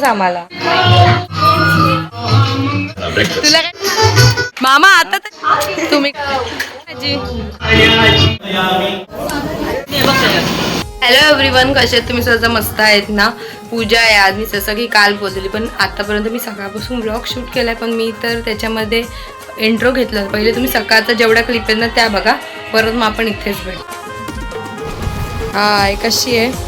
आम्हाला. तुला काय मामा आता तुम्ही हॅलो एव्हरीवन, कसे आहेत तुम्ही? सहज मस्त आहेत ना. पूजा आहे आज. मी जसं की काल बोललेली, पण आतापर्यंत मी सकाळपासून व्लॉग शूट केलाय, पण मी तर त्याच्यामध्ये इंट्रो घेतला. पहिले तुम्ही सकाळचा जेवढ्या क्लिप आहेत ना त्या बघा, परत मग आपण इथेच भेटू. हाय, कशी आहे?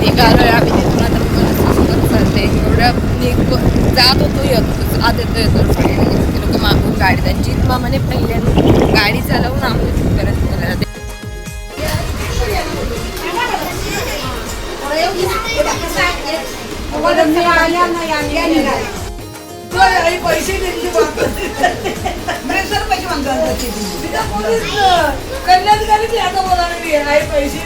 निघालोय आम्ही तिथून. आता चालते एवढं जात होतो येतो आत येतो ते लोक मागून गाडी त्यांची मामाने पहिल्यांदा गाडी चालवून आम्हाला तिथपर्यंत पैसे कन्याधिकारी आता बोलायला पैसे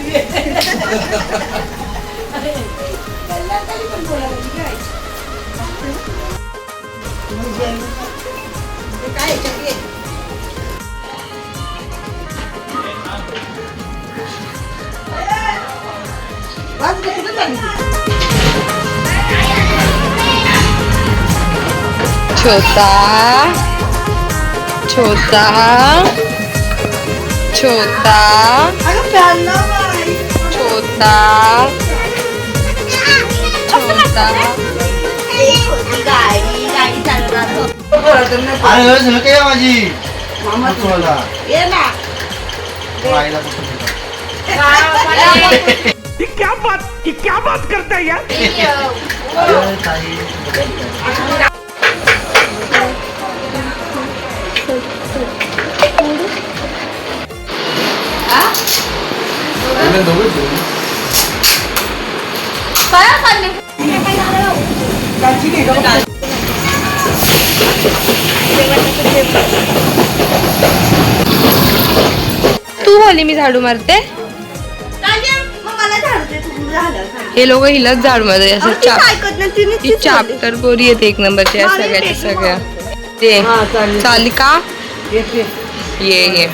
पण बोलायला काय छोटा छोटा छोटा छोटा छोटा माझी क्या बात करता है यार. तू बोली मी झाडू मारते. हे लोक हिलाच झाडू मारते. असं चाप्टर गोरी येते एक नंबरच्या या सगळ्याच्या सगळ्या. ते चालिका ये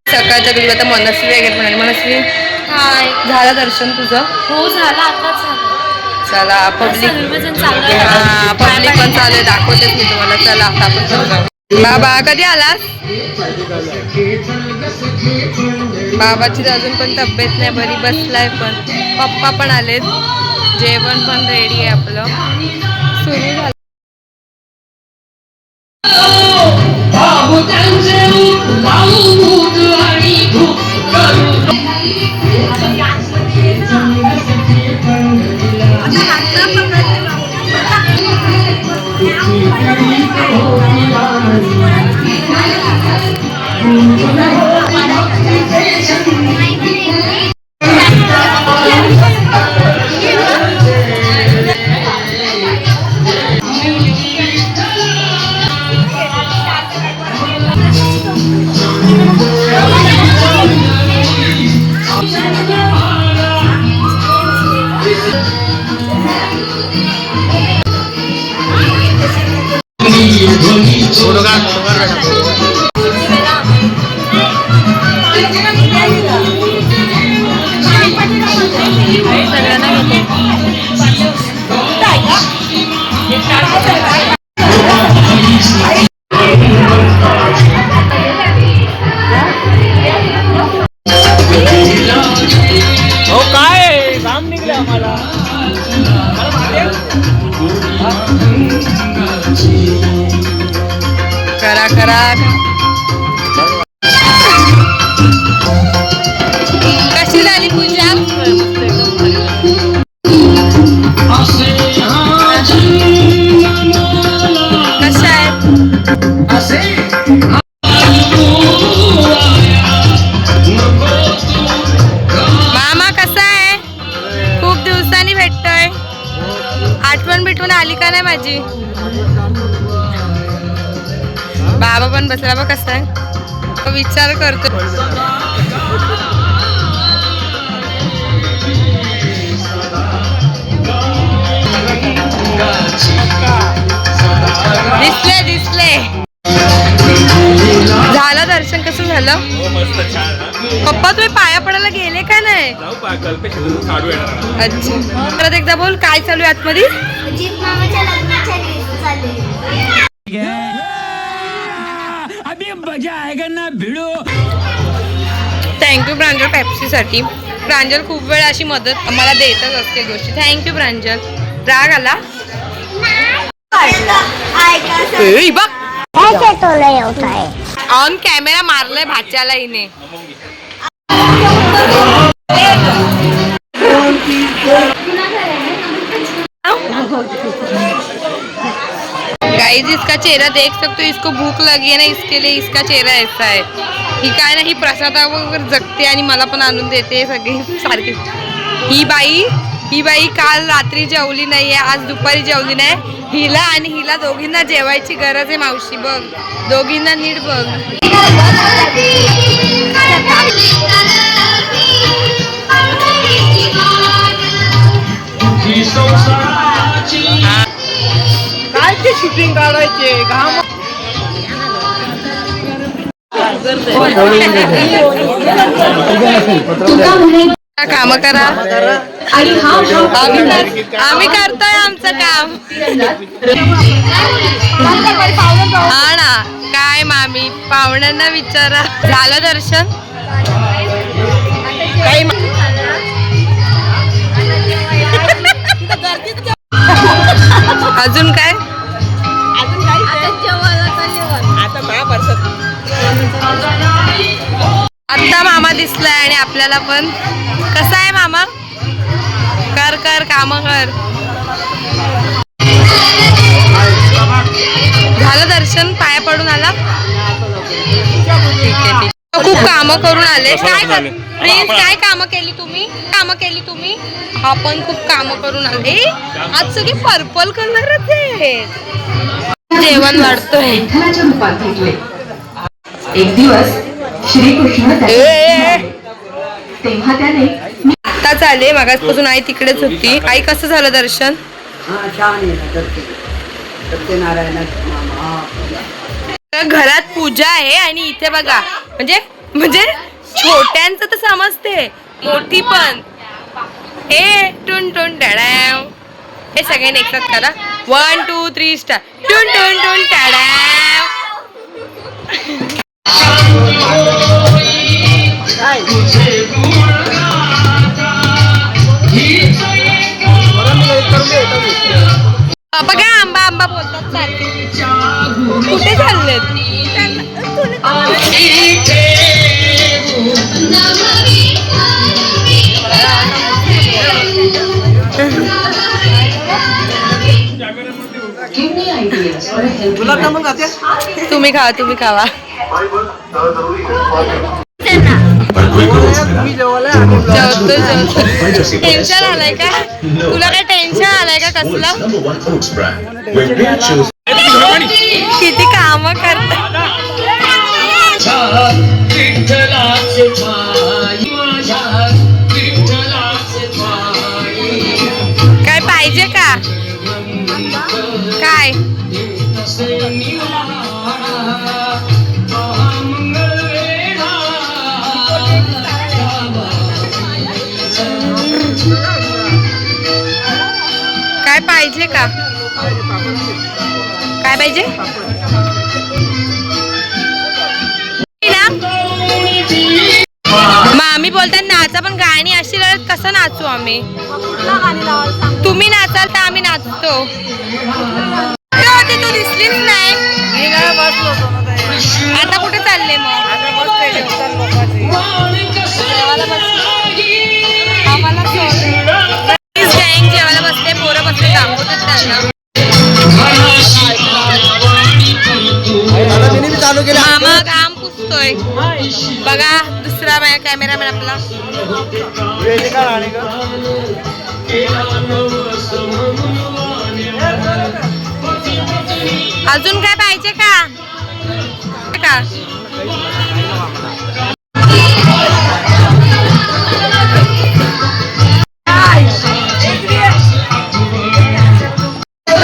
सकाळच्या बिल आता मनस्वी वगैरे म्हणाले. मनस्वी हाय, झालं दर्शन तुझं? हो झालं, आताच झालं. चला पब्लिक पब्लिक पण चालू आहे, दाखवतेच मी तुम्हाला. चला आता आपण जाऊ. बाबा कधी आलास? बाबाची अजून पण तब्येत नाही बरी, बसलाय. पण पप्पा पण आलेत. जेवण पण रेडी आहे आपलं. सुरू झालं. हो काय काम निघलं आम्हाला. करा करा. कशी झाली पूजा? कशा आहेत मामा? कसा आहे? खूप दिवसांनी भेटतोय. आठवण बिटवून आली का नाही माझी? बाबा पण बसला बघ कसा आहे, विचार करतो. दिसले दिसले. झालं दर्शन? कसं झालं? पप्पा तुम्ही पाया पडायला गेले का नाही? अच्छा, परत एकदा बोल, काय चालू आहे आतमध्ये? थँक्यू प्रांजल पेप्सीसाठी. प्रांजल खूप वेळ अशी मदत आम्हाला देतच असते गोष्टी. थँक्यू प्रांजल. राग आला? ऑन कॅमेरा मारलाय भाच्याला हिने. गाइस इसका चेहरा देख सकते हो, इसको भूक लगी है ना, इसके लिए इसका चेहरा ऐसा है. ही काय ना, ही प्रसादावर जगते आणि मला पण आणून देते सगळी सारखी. ही बाई काल रात्री जेवली नाहीये, आज दुपारी जेवली नाही. हिला आणि हिला दोघींना जेवायची गरज आहे मावशी. बघ दोघींना नीट बघ. काय ते शूटिंग काढायचे घाम. काम करा. आम्ही करतोय आमचं काम. हा ना, काय मामी पाहुण्यांना विचारा. झालं दर्शन? काही अजून काय? आता मामा दिसलाय आणि आपल्याला पण. कसा आहे मामा? कर कर काम कर. झालं दर्शन? पाया पडून आला? ठीक आहे ठीक आहे. खूप कामं करून आले. प्रिन्स काय कामं केली तुम्ही? हा पण खूप कामं करून आले. आज सगळे पर्पल कलरच आहे. जेवण वाढतोय. एक दिवस श्रीकृष्ण तेव्हा त्याने आताच आले, मागासपासून आई तिकडेच होती. आई कसं झालं दर्शन? घरात पूजा आहे आणि इथे बघा, म्हणजे छोट्यांचं तर समजते, मोठी पण. हे टुन टुन टाळाव. हे सगळ्यांनी एकसाथ करा. 1 2 3 स्टार. टुन टुन टुन टाळाव. बघा आंबा आंबा बोलतात सारखे. कुठे चाललेत? तुम्ही खावा. टेन्शन आलंय का तुला? काय टेन्शन आलंय का कसलं? किती काम करता. काय पाहिजे का? काय पाहिजे? मामी बोलतात नाचा, पण गाणी अशी लागत कसं नाचू आम्ही? तुम्ही नाचाल तर आम्ही नाचतो. तू दिसलीच नाही. आता कुठे चालले मग? आम्हाला गँग जेवायला बसते, पोरं बसते, दाखवतात त्यांना. मामा घाम पुसतोय बघा. दुसरा कॅमेरामॅन आपला. अजून काय पाहिजे का?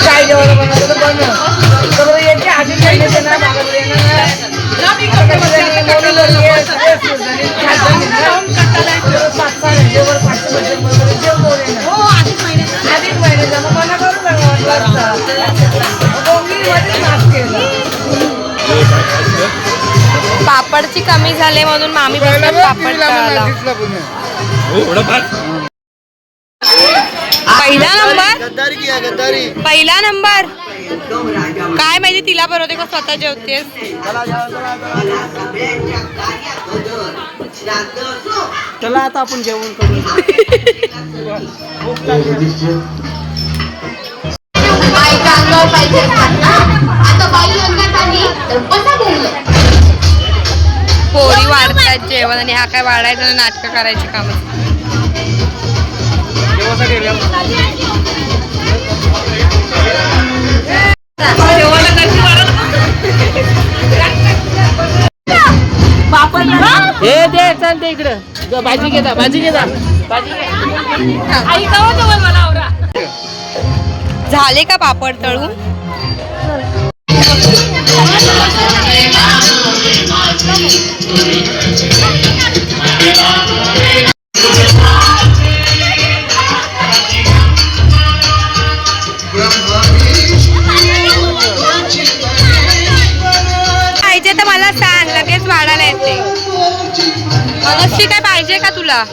काय जेवण बनवलं तर बनव. याची आधी खायचं ना, बाबा पापडची कमी झाले म्हणून मामी बसतात पापड तळायला. पहिला नंबर काय माहिती तिला बनवते का स्वतः जेवतेस? चला आता आपण जेवण करू. पोरी वाढतात जेवण आणि हा काय वाढायचं नाटक करायची काम. हे दे चालते इकडं. भाजी घेता, भाजी घेता, भाजी झाले का पापड तळून? पाहिजे तर मला सांग, लगेच वाढायला येते. मनस्वी काय पाहिजे का तुला?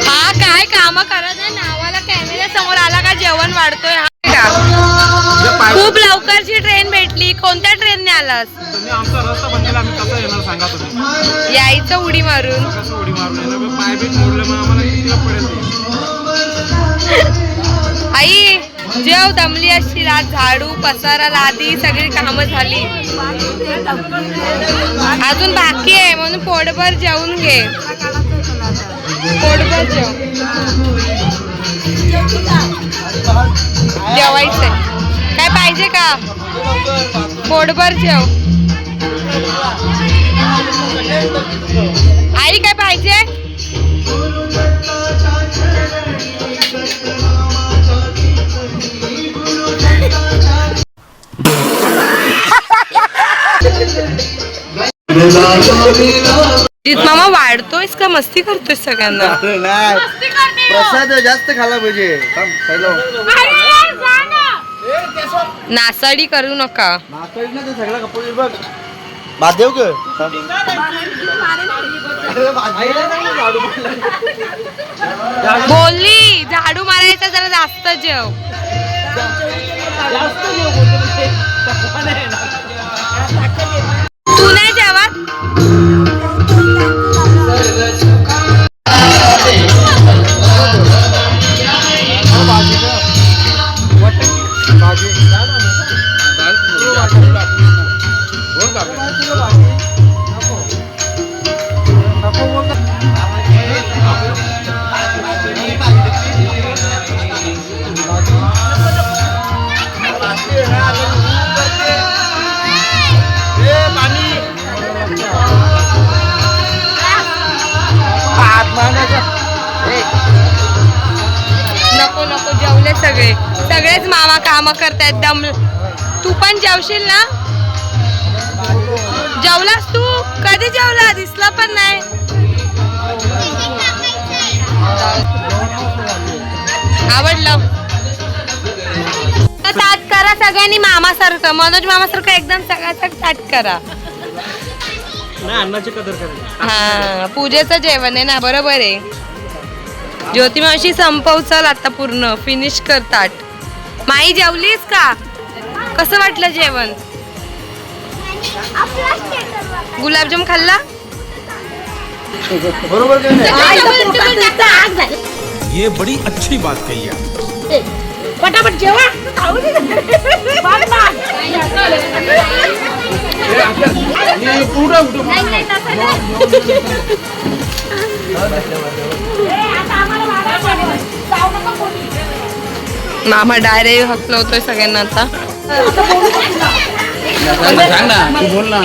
हा काय काम करत आहे, नावाला कॅमेरा समोर आला का जेवण वाढतोय. खूप लवकरची ट्रेन भेटली. कोणत्या ट्रेनने आलास? आमचा रस्ता बंद केला, आम्ही कसं येणार सांगा तुम्ही? यायचं उडी मारून. कसं उडी मारून पाय बीट मोडलं, मग आम्हाला किती पडेल? आई जेव, दमली असशील आज. झाडू पसारा लादी सगळी कामं झाली, अजून बाकी आहे म्हणून पोटभर जेवून घे. पोटभर जेव. जेवायचंय. काय पाहिजे का? पोटभर जेव. आई काय पाहिजे? जित मामा वाढतोयस का मस्ती करतोयस सगळ्यांना? प्रसाद जास्त खाला पाहिजे. नासाडी करू नका. सगळा कपूर बघ. महादेव ग बोलली झाडू मारायचा जरा जास्त जेव. तू नाही जेवत? नको नको जेवले सगळेच मामा काम करतायत दम. तू पण जेवशील ना? जेवलास तू? कधी जेवला? दिसला पण नाही. आवडलं. ताट करा सगळ्यांनी मामासारखं, मनोज मामासारखं एकदम सगळ्याचं ताट करा. अन्नाची कदर करा. हा पूजेचं जेवण आहे ना, बरोबर आहे. ज्योती मावशी संपव चल आता, पूर्ण फिनिश कर ताट. माई जेवलीस का? कसं वाटलं जेवण? गुलाबजाम खाल्ला? बरोबर की नाही? ये बड़ी अच्छी बात कही आप. पटापट जेवा. मामा डायरेक्ट हकलवतोय सगळ्यांना आता. सांग ना, तू बोल ना.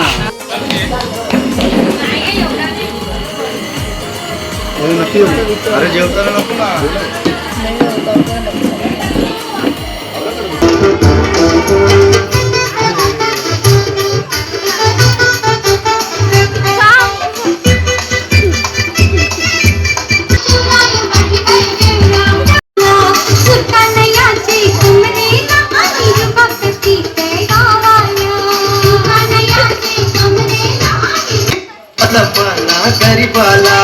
अरे जेवताना नको ना. गरीबाला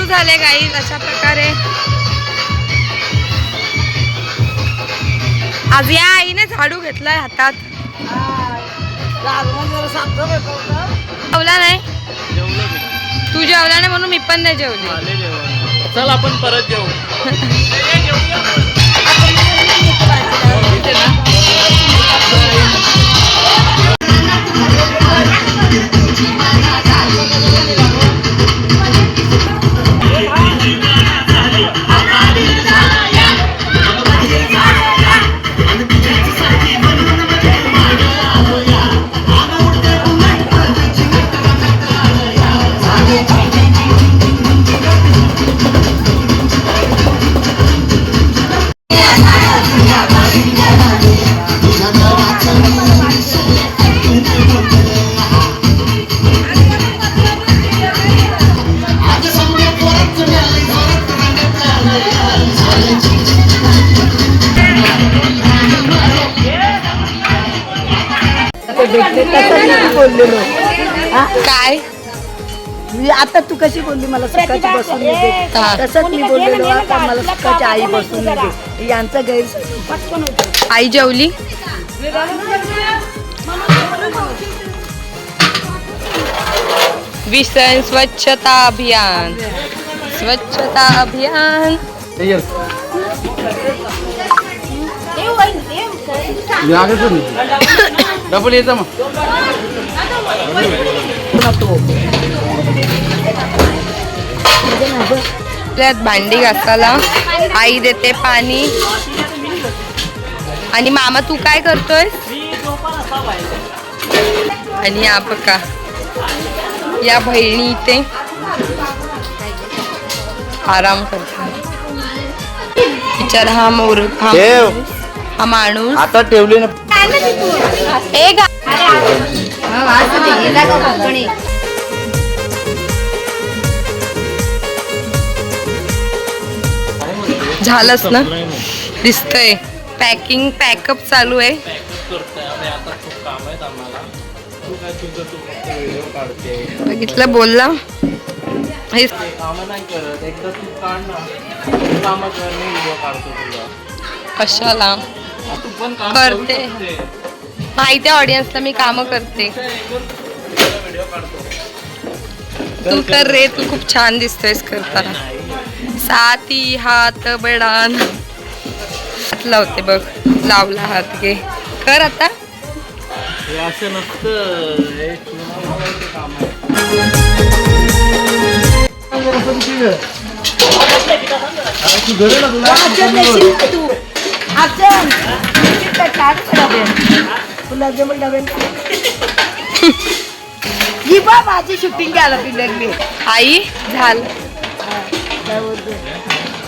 झाले गाईज अशा प्रकारे. आज या आईने झाडू घेतलाय हातात. जेवला नाही? तू जेवला नाही म्हणून मी पण नाही जेवली. चल आपण परत जेवू. बोललेलो काय मी आता तू कशी बोलली मला सुखाची बसून दे, हा. तसंच मी बोललेलो आता मला सुखाची आई बसून दे. यांचा गैरसमज. आई जेवली? विसन स्वच्छता अभियान, स्वच्छता अभियान. डबल येतं मग. आपल्यात भांडी घासायला आई देते पाणी. आणि मामा तू काय करतोय? आणि या बघा या बहिणी इथे आराम करतो. विचार हा हा माणूस आता ठेवली ना. एक झालंच ना, दिसतंय. पॅकिंग पॅकअप चालू आहे. बघितलं बोलला हे कामं नाही करत एकदा तू काढ ना कामं कर मी व्हिडिओ काढतो तुला कशाला तू पण काम करते माहिती आहे ऑडियन्सला मी कामं करते व्हिडिओ काढतो तू कर रे तू खूप छान दिसतोयस करताना साती हात बडान हात लावते बघ लावला हात घे कर आता हे असं नसतं हे चुनावण्याचं काम आहे गुलाबजामुन डबे माझी शूटिंग घ्यायला पिल्ले आई झालं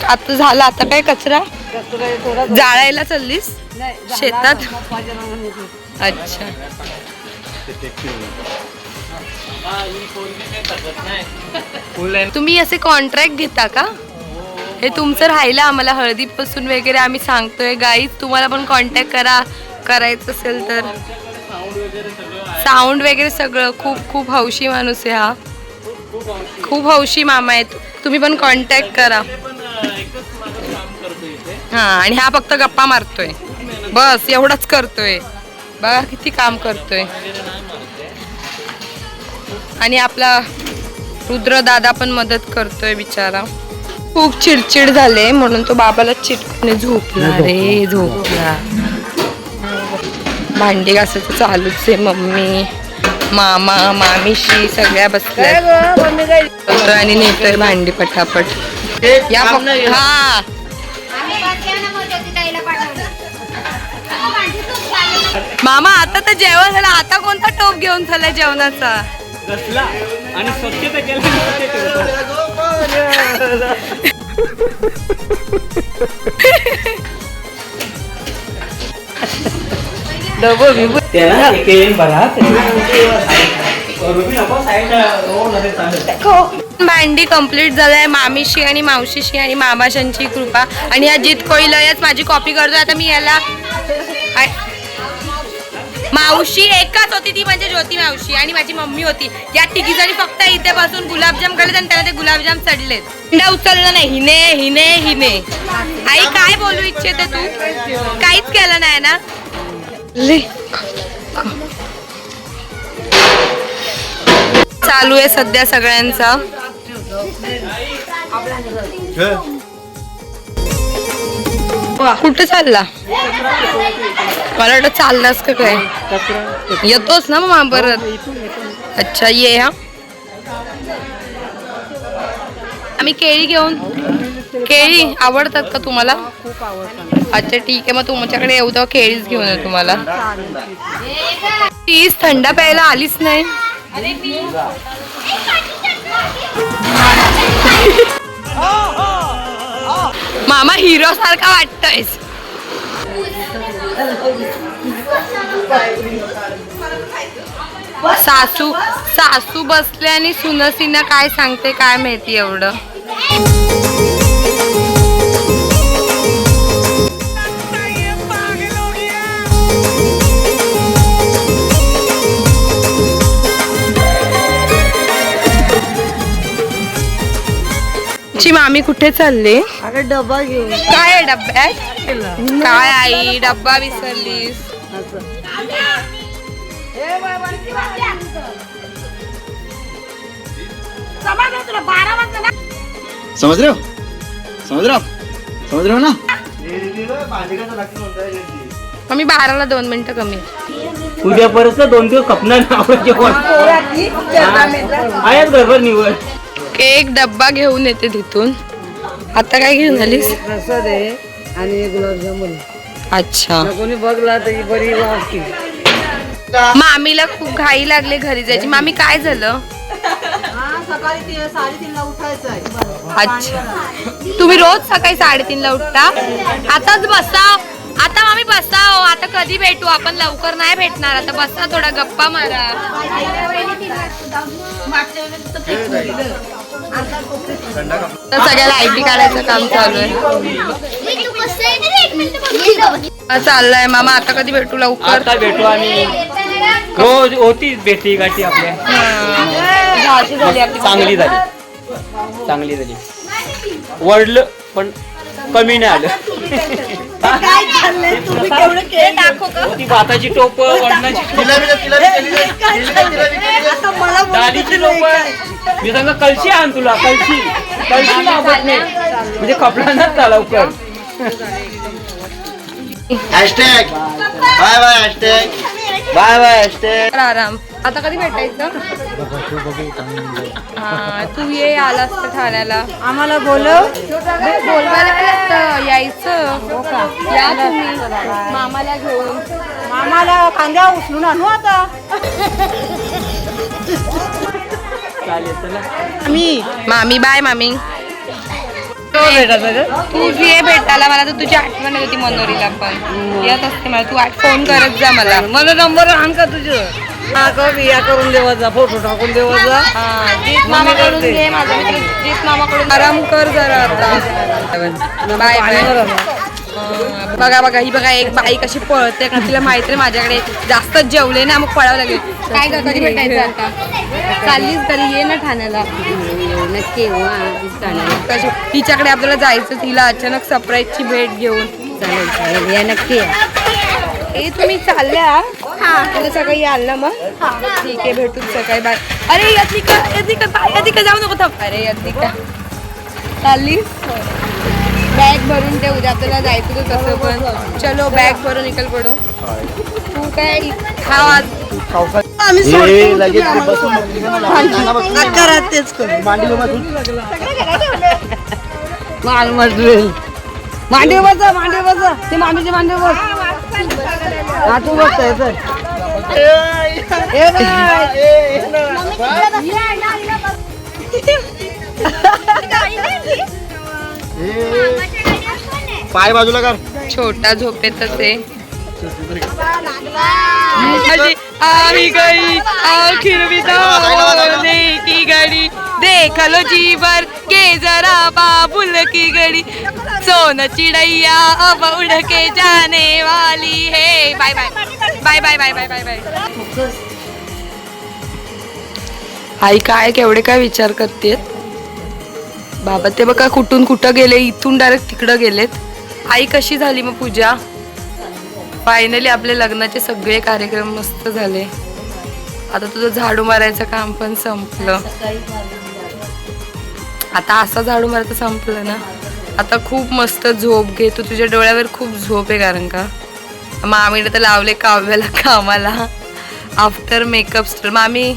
आता झालं आता काय कचरा जाळायला चाललीस शेतात अच्छा तुम्ही असे कॉन्ट्रॅक्ट घेता का हे तुमचं राहिलं आम्हाला हळदीपासून वगैरे आम्ही सांगतोय गाईज तुम्हाला पण कॉन्टॅक्ट करायचं असेल तर साऊंड वगैरे सगळं खूप खूप हौशी माणूस आहे हा खूप हौशी मामा आहे तुम्ही पण कॉन्टॅक्ट करा हा आणि हा फक्त गप्पा मारतोय बस एवढंच करतोय बघा किती काम करतोय आणि आपला रुद्र दादा पण मदत करतोय बिचारा खूप चिडचिड झाले म्हणून तो बाबाला चिटकून झोपला रे झोपला भांडी घासायचं चालूच आहे मम्मी मामा मामीशी सगळ्या बसल्या आणि नेतोय भांडी पटापट या हा मामा आता तर जेवण झालं आता कोणता टोप घेऊन झालाय जेवणाचा आणि स्वच्छता केली भांडी कंप्लीट झालंय मामीशी आणि मावशीशी आणि मामाशांची कृपा आणि अजित कोइलयच माझी कॉपी करतोय आता मी याला मावशी एकच होती ती म्हणजे ज्योती मावशी आणि माझी मम्मी होती या तिघी जणी फक्त इथे बसून गुलाबजाम खाल्लेत आणि त्याला ते गुलाबजाम चढलेत हिंडा उचलला नाही हिने हिने हिने आई काय बोलू इच्छिते तू काहीच केलं नाही ना चालू आहे सध्या सगळ्यांचा कुठे चालला मला वाटतं चाललास का काय येतोच ना मग परत अच्छा ये हा आम्ही केळी घेऊन केळी आवडतात का तुम्हाला अच्छा ठीक आहे मग तुमच्याकडे येऊ तेव्हा केळीच घेऊन ये तुम्हाला प्लीज थंड प्यायला आलीच नाही मामा हिरो सारखा वाटतोयस सासू सासू बसले आणि सुनसीना काय सांगते काय माहिती एवढं ची मामी कुठे चालले अगं डबा घेऊन काय आहे डब्यात काय आई डब्बा विसरलीस समझ रहे हो ना मम्मी 12ला 2 मिनिटं कमी उद्या परत 2 दिवस कपणार आहेत गडबड निवड एक डब्बा घेऊन येते तिथून आता काय घेऊन आलीस प्रसाद आहे आणि गुलाबजामुन अच्छा कोणी बघला तरी बरी वाटते मामीला खूप घाई लागले घरी जायची मामी काय झालं सकाळी 3:30ला उठायचं आहे अच्छा तुम्ही रोज सकाळी 3:30ला उठता आताच बसाव आता मामी बसाव आता कधी भेटू आपण लवकर नाही भेटणार आता बसा थोडा गप्पा मारा सगळ्याला आयटी काढायचं काम चालू आहे चाललंय मामा आता कधी भेटू लवकर आता भेटू आम्ही रोज होती भेटी गाठी आपल्या. झाशी झाली आपली. चांगली झाली वडलं पण कमी नाही आलं. काय चाललंय तुम्ही केवढं केलं ती भाताची टोप वडणाची आता मला डालीची टोप. मी सांगा कळशी आण तुला कळशी लावत नाही म्हणजे कपडा नसता लवकर. Hashtag bye bye hashtag bye bye hashtag. आराम. आता कधी भेटायचं? हा तू ये आलास तर ठाण्याला आम्हाला बोलव. बोलवायला काय लागतं? यायचं. हो का? या तुम्ही मामाला घेऊन. आम्हाला कांद्या उचलून आणू आता. चालेल चला. मामी बाय मामी. तू ये भेटायला. मला तर तुझी आठवण येत होती मनोरीला पण येत असते मला. तू फोन करत जा मला. मला नंबर आण का तुझं. हा बिया करून देवाचा फोटो टाकून देवाचा. जीत मामाकडून घे. माझा मित्र जीत मामाकडून. आराम कर जरा आता. Bye bye. बघा बघा ही बघा एक बाई कशी पळते का. तिला माहिती आहे माझ्याकडे जास्त जेवले ना मग पळावं लागेल. काय कर कधी भेटायचं आता? चाललीच कधी ये ना ठाण्याला. नक्की तिच्याकडे आपल्याला जायचं. तिला अचानक सरप्राईजची भेट घेऊन. चालेल या नक्की. ए तुम्ही चालल्या? तुला सकाळी याल ना मग? ठीक आहे भेटू सकाळी. बाय. अरे यत्निका जाऊ नको थांब. अरे यत्निका चालली. बॅग भरून ते उद्या आपल्याला जायचं तर तसं पण. चलो बॅग भरून निकल पडो. तू काय खाव आज. आम्ही हे लगेच बसून तेच करू. मांडीवर बसा ते मामीचे मांडीवर बस. हा तू बसतोय सर. पाय बाजूला कर. छोटा झोपेतच आहे. आई गई आखिर विदाने की घड़ी देख लो जी भर के जरा बाबुल की घड़ी सोन चिड़ैया अब उड़ के जाने वाली है. Bye bye bye bye bye bye bye bye. आई काय केवढे काय विचार करतेत. बाबा ते बघा कुठून कुठं गेले. इथून डायरेक्ट तिकडं गेलेत. आई कशी झाली मग पूजा? फायनली आपले लग्नाचे सगळे कार्यक्रम मस्त झाले. आता तुझं झाडू मारायचं काम पण संपलं. आता असं झाडू मारायचं संपलं ना. आता खूप मस्त झोप घे. तू तुझ्या डोळ्यावर खूप झोप आहे कारण का मामीने तर लावले काव्याला कामाला आफ्टर मेकअप स्टार. मामी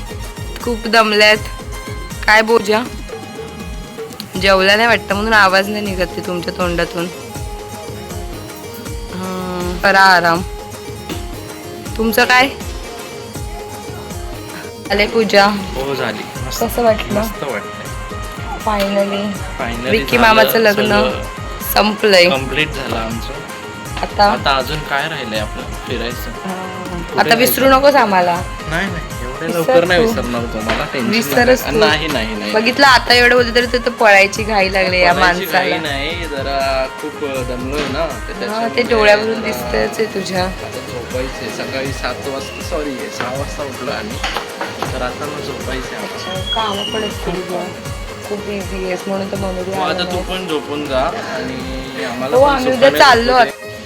खूप दमल्यात. काय बोजा जेवला नाही वाटतं म्हणून आवाज नाही निघत ते तुमच्या तोंडातून. करा आराम. तुमचं काय आले पूजा? हो झाली. कसं वाटलं? मस्त वाटतंय. फायनली विक्की मामाचं लग्न संपलंय. कम्प्लीट झालं आमचं. आता अजून काय राहिलंय आपलं फिरायचं. आता विसरू नकोस आम्हाला. नाही एवढे लवकर नाही विसरणार तुम्हाला. विसरच तू. नाही बघितलं आता एवढं बोलते तरी तिथं पळायची घाई लागली या माणसाला. नाही जरा खूप दमलोय ना. ते डोळ्यावरून दिसतच आहे तुझ्या. आता झोपायचे. सकाळी 7 वाजता 6 वाजता उठलो आम्ही. तर आता मग झोपायचे. काम पण असतील खूप इझी आहेस म्हणून तर म्हणून. आता तू पण झोपून जा आणि आम्हाला हो आम्ही उद्या चाललो.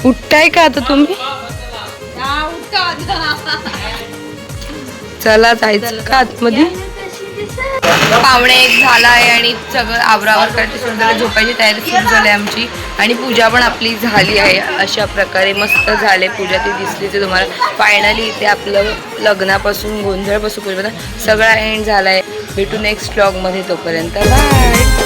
उठताय का आता तुम्ही? चला जायचं का आतमध्ये? 1:45 झाला आहे आणि सगळं आवरावर करते सुद्धा झोपायची तयारी सुरू झाली आमची. आणि पूजा पण आपली झाली आहे. अशा प्रकारे मस्त झाले पूजा. ती दिसली ते तुम्हाला. फायनली इथे आपलं लग्नापासून गोंधळपासून पूजा सगळा एंड झाला आहे. भेटू नेक्स्ट व्लॉगमध्ये. तोपर्यंत बाय.